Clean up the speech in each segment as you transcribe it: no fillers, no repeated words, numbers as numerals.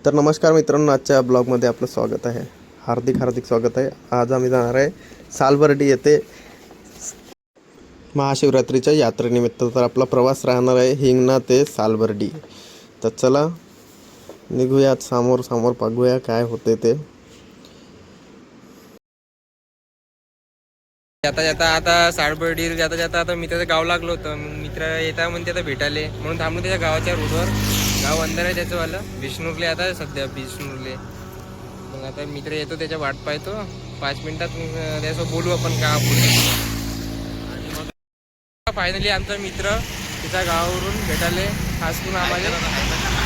तर नमस्कार मित्रांनो, आजच्या ब्लॉगमध्ये आपलं स्वागत आहे. हार्दिक स्वागत आहे. आज आम्ही जाणार आहे सालबर्डी येथे महाशिवरात्रीच्या यात्रेनिमित्त. तर आपला प्रवास राहणार आहे हिंगणा ते सालबर्डी. तर चला निघूयात, समोर बघूया काय होते ते. जाता जाता आता सालबर्डी जाता जाता आता मित्राचं गाव लागलं होतं. मित्र येता म्हणते आता भेटाले म्हणून थांबलो त्याच्या गावाच्या रोडवर. गाव अंदर आहे त्याचंवालं, विष्णुरले आता सध्या विष्णुरले. मग आता मित्र येतो, त्याच्या वाट पाहतो 5 मिनिटात. त्यासोबत बोलू आपण का बोलू. आणि मग फायनली आमचा मित्र तिच्या गावावरून भेटाले खास करून आम्हाला.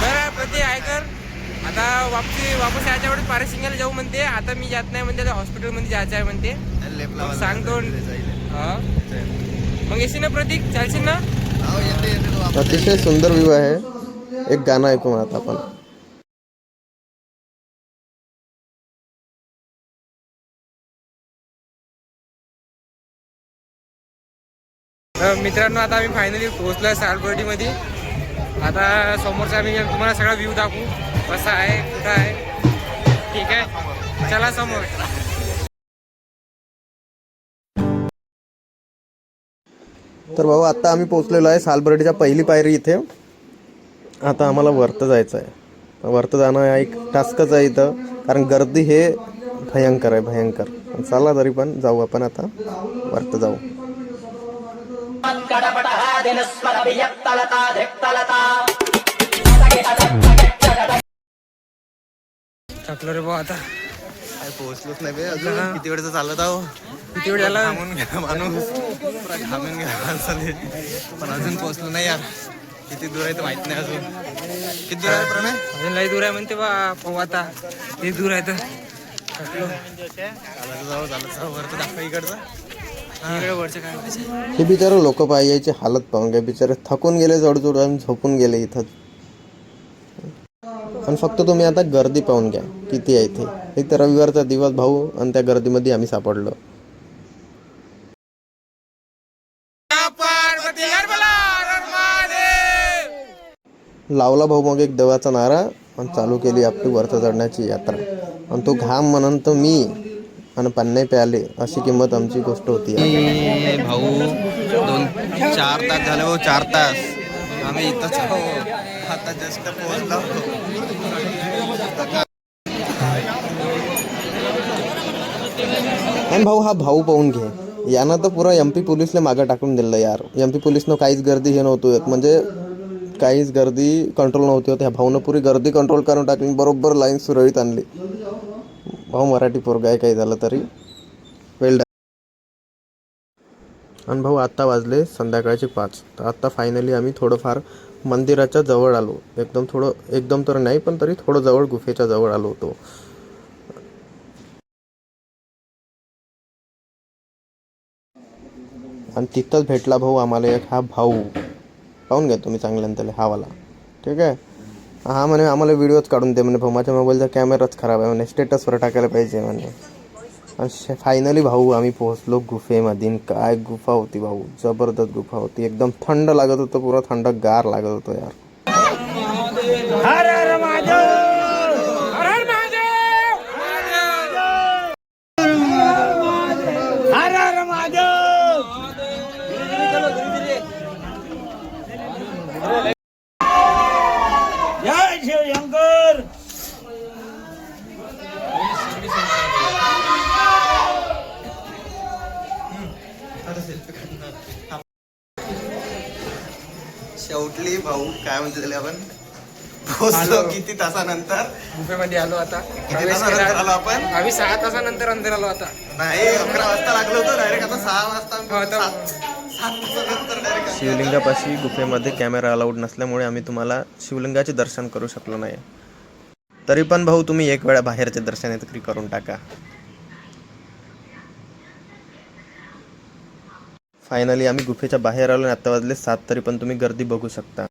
बरं प्रति ऐकर, आता वापस यायच्या वेळेस पारसिंगाला जाऊ म्हणते. आता मी जात नाही म्हणते, हॉस्पिटलमध्ये जायचं आहे म्हणते. सांगतो हा, मग येशील ना प्रतीक, चालशील ना. अतिशय सुंदर व्ह्यू आहे. एक गाणं ऐकू आता आपण. मित्रांनो आता आम्ही फायनली पोहोचलोय सालबर्डी मध्ये. आता समोरचा आम्ही तुम्हाला सगळा व्ह्यू दाखवू, कसा आहे कुठं आहे. ठीक आहे, चला समोर. तर भाऊ आता आम्ही पोहोचलेलो आहे सालबर्डीच्या पहिली पायरी इथे. आता आम्हाला वरतं जायचं आहे. वरतं जाणं हा एक टास्कच आहे इथं, कारण गर्दी हे भयंकर आहे, भयंकर. चला तरी पण जाऊ आपण आता वरतं जाऊ. थकलो रे भाऊ आता. काय पोहोचलोच नाही बे अजून. किती वेळचं चालत आहो. किती वेळ झाला. थांबून घ्या माणूस, थांबून घ्या माणसाने. पण अजून पोहोचलो नाही यार. किती दूर आहे तर माहित नाही अजून. किती दूर आहे प्रणय. अजून लई दूर आहे म्हणते बा. पाहू आता ते दूर आहे तर. थकलो. चालत जाऊ वरतं दाखवा इकडचं. वरचं काय व्हायचं. हे बिचारे लोक पाहायची हालत पाहून घ्या. बिचारे थकून गेले, जडजड आणि झोपून गेले इथं. आणि फक्त तुम्ही आता गर्दी पाहून घ्या किती आहे इथे. एक तर रविवारचा दिवस भाऊ, आणि त्या गर्दीमध्ये आम्ही सापडलो. लावला भाऊ मग एक देवाचा नारा, आणि चालू केली आपली वरती चढण्याची यात्रा. आणि तो घाम म्हणून मी आणि पन्ने प्याले, अशी किंमत आमची गोष्ट होती भाऊ. 4 तास झाले भाऊ, 4 तास आम्ही इथंच आहो. आता जस्ट पोहोचलो. आणि भाऊ, हा भाऊ पाहून घे. यानं तर पुरा MP पोलीसला मागं टाकून दिलं यार. MP पोलीसनं काहीच गर्दी हे नव्हतं, म्हणजे काहीच गर्दी कंट्रोल नव्हती होत. ह्या भाऊनं पुरी गर्दी कंट्रोल करून टाकली, बरोबर लाईन सुरळीत आणली. भाऊ मराठी पोरगा आहे, काही झालं तरी वेल डन. आणि भाऊ आत्ता वाजले संध्याकाळचे 5. तर आत्ता फायनली आम्ही थोडंफार मंदिराच्या जवळ आलो. एकदम तर नाही, पण तरी थोडं जवळ, गुफेच्या जवळ आलो होतो. आणि तिथंच भेटला भाऊ आम्हाला एक हा भाऊ. पाहून घ्या तुम्ही चांगल्यानं त्याला, हा वाला. ठीक आहे. हा म्हणे आम्हाला व्हिडिओच काढून दे म्हणे. भाऊ माझ्या मोबाईलचा कॅमेराच खराब आहे म्हणे, स्टेटसवर टाकायला पाहिजे म्हणे. आणि फायनली भाऊ आम्ही पोहोचलो गुफेमध्ये. काय गुफा होती भाऊ, जबरदस्त गुफा होती. एकदम थंड लागत होतं, पुरा थंड गार लागत होतं यार. शेवटली भाऊ, काय म्हणते त्याला आपण, पोहोचलो किती तासानंतर गुफेमध्ये आलो. आता किती तासानंतर आलो आपण. आम्ही 6 तासानंतर अंदर आलो. आता नाही, 11 वाजता लागलो होतो डायरेक्ट. आता 6 वाजता हो, 7 तासानंतर डायरेक्ट. शिवलिंगापाशी गुफेमध्ये कॅमेरा अलाउड नसल्यामुळे आम्ही तुम्हाला शिवलिंगाचे दर्शन करू शकलो नाही. तरी पण भाऊ तुम्ही एक वेळा बाहेरचे दर्शन तरी करून टाका. फायनली आम्ही गुफेच्या बाहेर आलो आणि आता वाजले 7, तरी पण तुम्ही गर्दी बघू शकता.